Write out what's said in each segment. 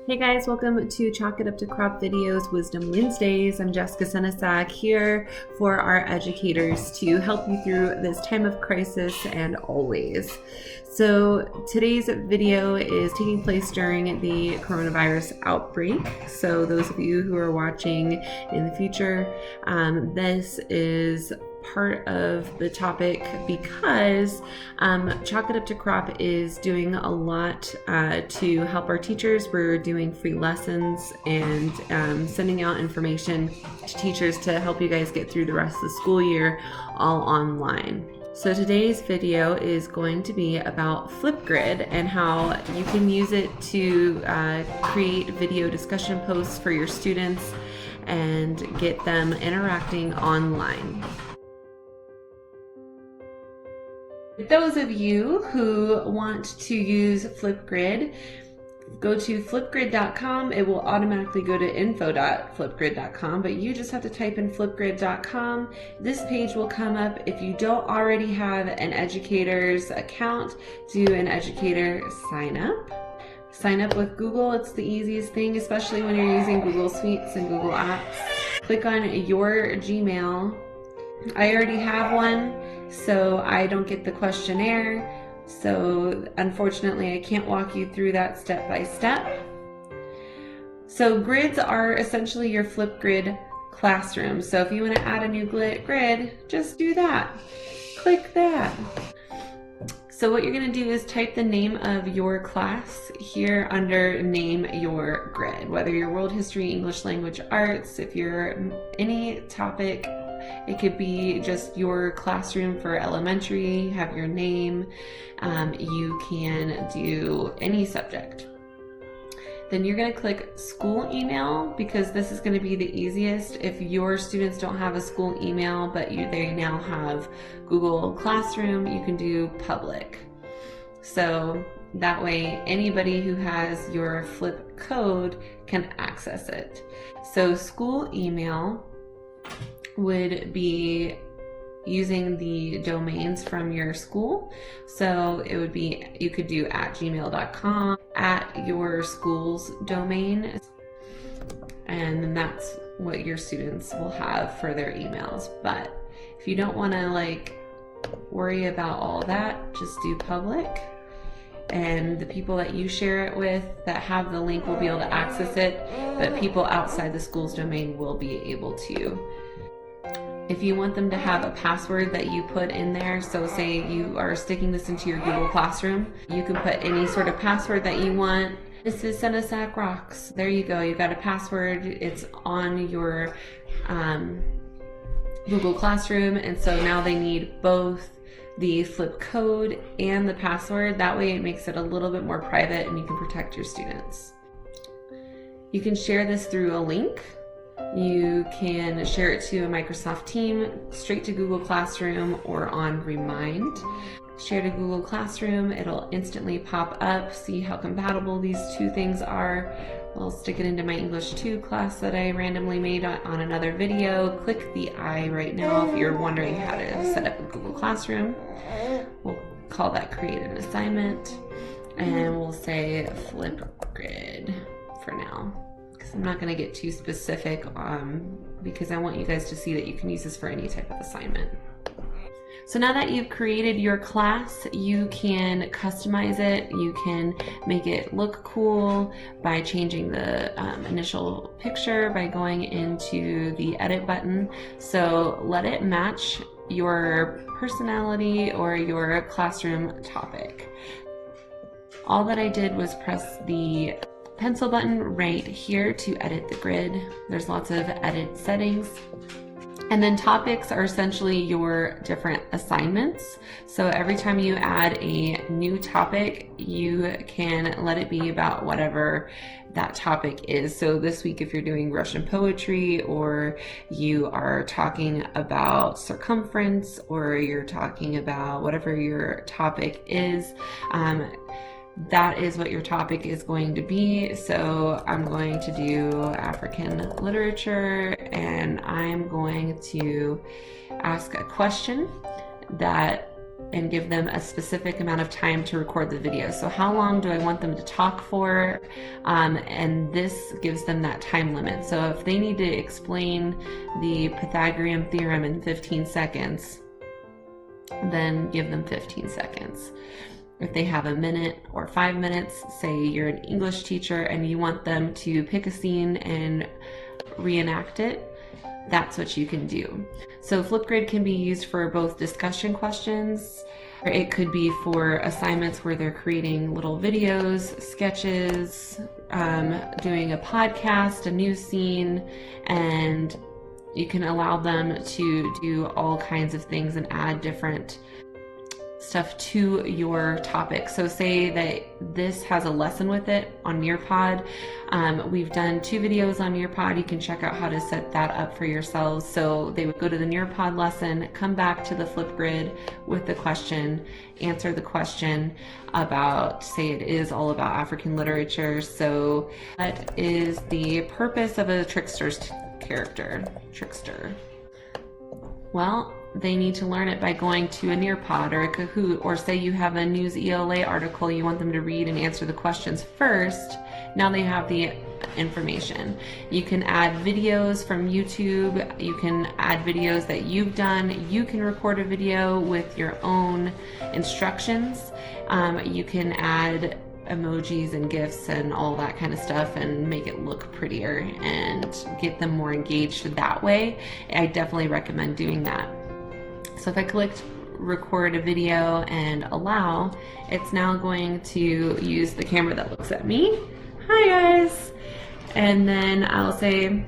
Hey guys, welcome to Chalk It Up to Crop Videos Wisdom Wednesdays. I'm Jessica Senesac here for our educators to help you through this time of crisis and always. So today's video is taking place during the coronavirus outbreak. So those of you who are watching in the future, this is part of the topic because Chalk It Up to Crop is doing a lot to help our teachers. We're doing free lessons and sending out information to teachers to help you guys get through the rest of the school year all online. So today's video is going to be about FlipGrid and how you can use it to create video discussion posts for your students and get them interacting online. Those of you who want to use FlipGrid, go to flipgrid.com. It will automatically go to info.flipgrid.com, but you just have to type in flipgrid.com. This page will come up. If you don't already have an educator's account, do an educator sign up. Sign up with Google. It's the easiest thing, especially when you're using Google Suites and Google Apps. Click on your Gmail. I already have one, so I don't get the questionnaire. So unfortunately, I can't walk you through that step by step. So grids are essentially your FlipGrid classroom. So if you want to add a new grid, just do that. Click that. So what you're going to do is type the name of your class here under Name Your Grid. Whether you're World History, English Language Arts, if you're any topic, it could be just your classroom for elementary, have your name. You can do any subject. Then you're going to click school email because this is going to be the easiest. If your students don't have a school email, but they now have Google Classroom, you can do public. So that way anybody who has your Flip code can access it. So school email would be using the domains from your school. So it would be, you could do @gmail.com, at your school's domain, and then that's what your students will have for their emails. But if you don't want to worry about all that, just do public, and the people that you share it with that have the link will be able to access it, but people outside the school's domain will be able to. If you want them to have a password that you put in there, so say you are sticking this into your Google Classroom, you can put any sort of password that you want. This is Senesac Rocks. There you go. You've got a password. It's on your Google Classroom, and so now they need both the Flip code and the password. That way it makes it a little bit more private and you can protect your students. You can share this through a link. You can share it to a Microsoft team, straight to Google Classroom, or on Remind. Share to Google Classroom, it'll instantly pop up. See how compatible these two things are. I'll stick it into my English 2 class that I randomly made on another video. Click the I right now if you're wondering how to set up a Google Classroom. We'll call that Create an Assignment, and we'll say FlipGrid for now. I'm not going to get too specific because I want you guys to see that you can use this for any type of assignment. So now that you've created your class, you can customize it. You can make it look cool by changing the initial picture by going into the edit button. So let it match your personality or your classroom topic. All that I did was press the pencil button right here to edit the grid. There's lots of edit settings. And then topics are essentially your different assignments. So every time you add a new topic, you can let it be about whatever that topic is. So this week, if you're doing Russian poetry, or you are talking about circumference, or you're talking about whatever your topic is, that is what your topic is going to be. So I'm going to do African literature, and I'm going to ask a question that and give them a specific amount of time to record the video. So how long do I want them to talk for? And this gives them that time limit. So if they need to explain the Pythagorean theorem in 15 seconds, then give them 15 seconds. If they have a minute or 5 minutes, say you're an English teacher and you want them to pick a scene and reenact it, that's what you can do. So FlipGrid can be used for both discussion questions, or it could be for assignments where they're creating little videos, sketches, doing a podcast, a news scene, and you can allow them to do all kinds of things and add different stuff to your topic. So say that this has a lesson with it on Nearpod. We've done 2 videos on Nearpod. You can check out how to set that up for yourselves. So they would go to the Nearpod lesson, come back to the FlipGrid with the question, answer the question about, say it is all about African literature. So what is the purpose of a trickster's character? Trickster. Well, they need to learn it by going to a Nearpod or a Kahoot, or say you have a News ELA article you want them to read and answer the questions first. Now they have the information. You can add videos from YouTube. You can add videos that you've done. You can record a video with your own instructions. You can add emojis and GIFs and all that kind of stuff and make it look prettier and get them more engaged that way. I definitely recommend doing that. So if I clicked record a video and allow, it's now going to use the camera that looks at me. Hi guys. And then I'll say,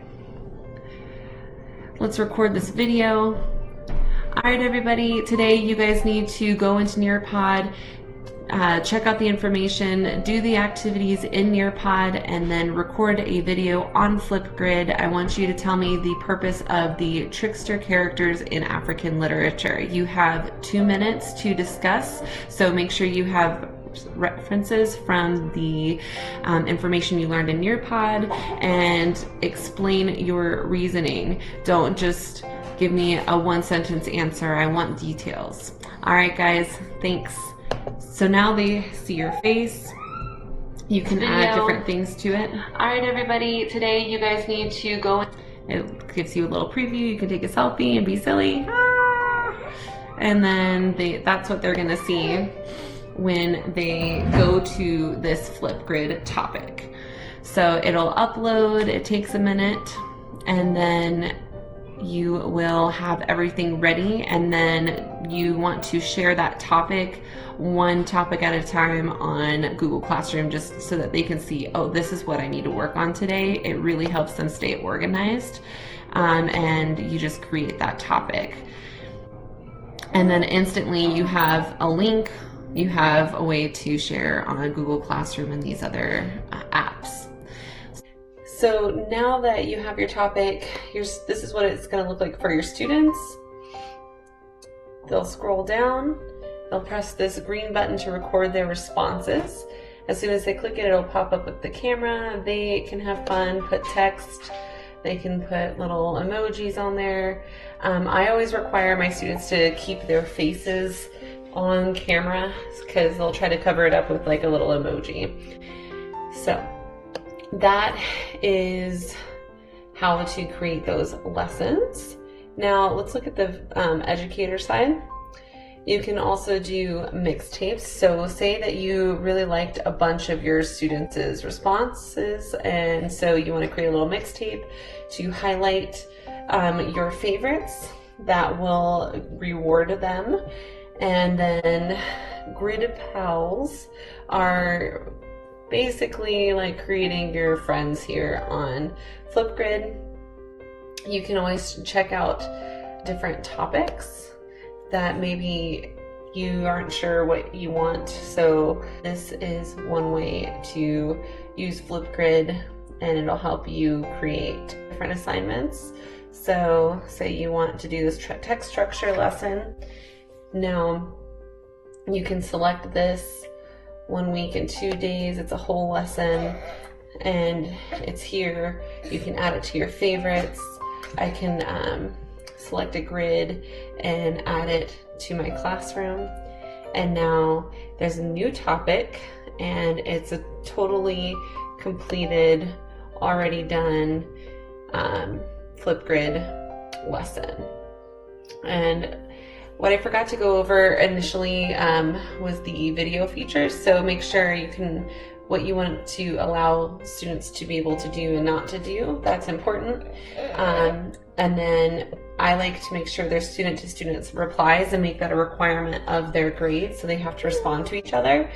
let's record this video. All right, everybody, today you guys need to go into Nearpod, check out the information, do the activities in Nearpod, and then record a video on FlipGrid. I want you to tell me the purpose of the trickster characters in African literature. You have 2 minutes to discuss, so make sure you have references from the information you learned in Nearpod and explain your reasoning. Don't just give me a 1-sentence answer. I want details. All right, guys, thanks. So now they see your face. You can add different things to it. All right, everybody, today you guys need to go. It gives you a little preview. You can take a selfie and be silly. And then that's what they're gonna see when they go to this FlipGrid topic. So it'll upload, it takes a minute, and then you will have everything ready, and then you want to share that topic, 1 topic at a time on Google Classroom, just so that they can see, oh, this is what I need to work on today. It really helps them stay organized, and you just create that topic. And then instantly you have a link, you have a way to share on Google Classroom and these other apps. So now that you have your topic, this is what it's going to look like for your students. They'll scroll down, they'll press this green button to record their responses. As soon as they click it, it'll pop up with the camera. They can have fun, put text, they can put little emojis on there. I always require my students to keep their faces on camera because they'll try to cover it up with like a little emoji. So that is how to create those lessons. Now let's look at the educator side. You can also do mixtapes. So say that you really liked a bunch of your students' responses, and so you want to create a little mixtape to highlight your favorites that will reward them. And then grid pals are basically like creating your friends here on FlipGrid. You can always check out different topics that maybe you aren't sure what you want. So this is one way to use FlipGrid, and it'll help you create different assignments. So say you want to do this text structure lesson. Now you can select this 1 week and 2 days. It's a whole lesson and it's here. You can add it to your favorites. I can select a grid and add it to my classroom. And now there's a new topic, and it's a totally completed, already done FlipGrid lesson. And what I forgot to go over initially was the video features. So make sure what you want to allow students to be able to do and not to do. That's important. And then I like to make sure there's student-to-student replies and make that a requirement of their grade, so they have to respond to each other.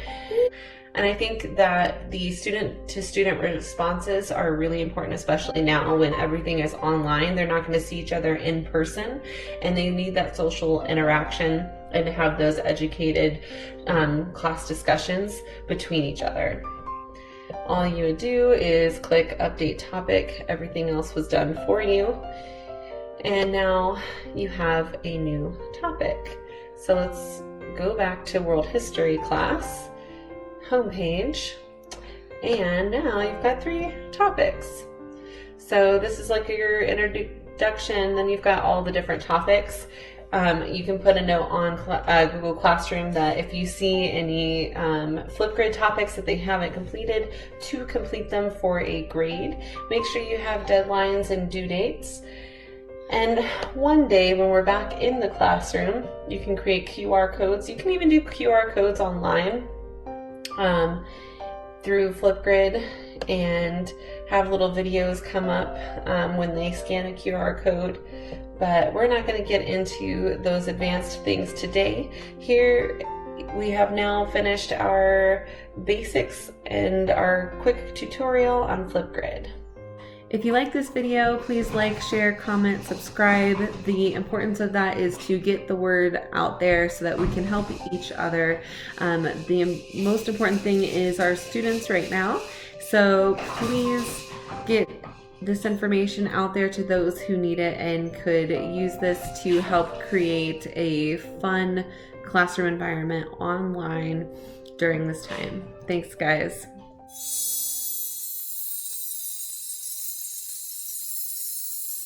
And I think that the student-to-student responses are really important, especially now when everything is online. They're not going to see each other in person, and they need that social interaction and to have those educated class discussions between each other. All you would do is click Update Topic. Everything else was done for you. And now you have a new topic. So let's go back to World History class, homepage, and now you've got 3 topics. So this is like your introduction, then you've got all the different topics. You can put a note on Google Classroom that if you see any FlipGrid topics that they haven't completed, to complete them for a grade. Make sure you have deadlines and due dates. And one day when we're back in the classroom, you can create QR codes. You can even do QR codes online through FlipGrid and have little videos come up when they scan a QR code. But we're not going to get into those advanced things today. Here we have now finished our basics and our quick tutorial on FlipGrid. If you like this video, please like, share, comment, subscribe. The importance of that is to get the word out there so that we can help each other. The most important thing is our students right now. So please get this information out there to those who need it and could use this to help create a fun classroom environment online during this time. Thanks, guys.